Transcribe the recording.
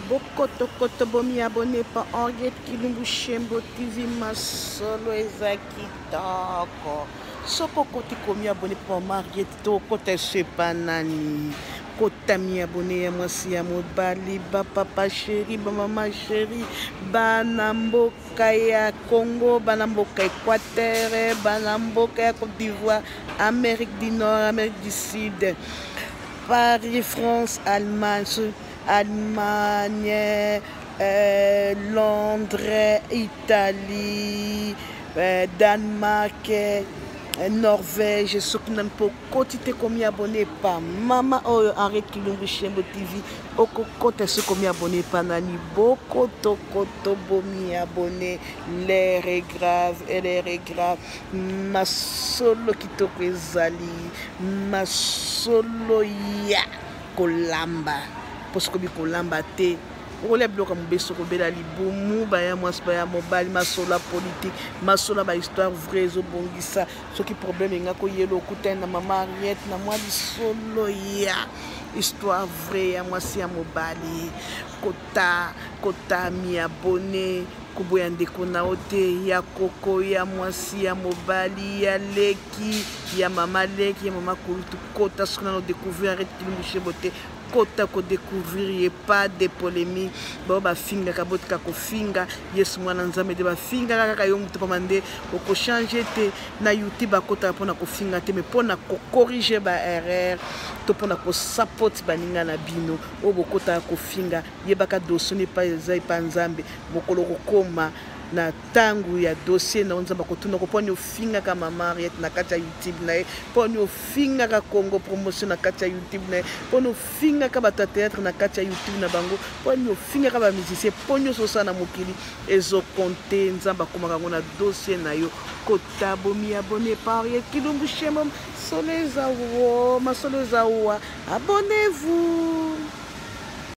Bokoto koto bomi abonné pa Henriette Kilumbu Shembo TV masolo ezaki tako. Soko koti komi abonné pa Henriette to kota sepa nani. Kota mi abonné ya mwasi ya mobali ba papa chéri ba mama chéri ba namboka ya Congo ba namboka Équateur ba namboka ya Côte d'Ivoire Amérique du Nord Amérique du Sud Paris France Allemagne, Londres, Italie, Danemark, Norvège, ceux qui n'ont pas quotité comme abonné par Maman Henriette Kilumbu Shembo TV, Okokote ceux comme abonné par Nani Boko Tokoto Bomi abonné, l'air est grave, elle est grave, ma solo qui te zali, ma solo ya kolamba. Parce que kolamba te ole bloka mbeso ko bela libumu baya mwasi baya mobali masola politique masola ba histoire vraie zo bongisa soki problème ngako yelo kutana mama Henriette na mwa solo ya histoire vraie ya mwasi ya mobali kota mi abonné kuboya ndeko na ote ya koko ya mwasi ya mobali ya leki ya mama leki ya mama kulutu kota sona no découvrir Henriette Kilumbu Shembo te kota ko découvrir pas de polémique ba ba finga kabotika ko finga yesu mwana nzambe de ba finga kaka yo mutu pamande ko changer te na YouTube akota pona ko finga te me pona ko corriger ba erreur to pona ko support baninga na bino o bokota ko finga yebaka dosoni pa ezai pa nzambe bokolo ko koma na tangu ya dossier na nzamba kotuna ko poni ofinga ka mama Henriette na kati ya YouTube na poni ofinga ka Congo promotion na kati ya YouTube na poni ofinga ka bata théâtre na kati ya YouTube na bango poni ofinga ka ba musicien poni sosa na mokili ezo compter nzamba komaka ngona dossier na yo kota bomi abonné par Henriette Kilumbu Shembo soleza wo abonnez-vous.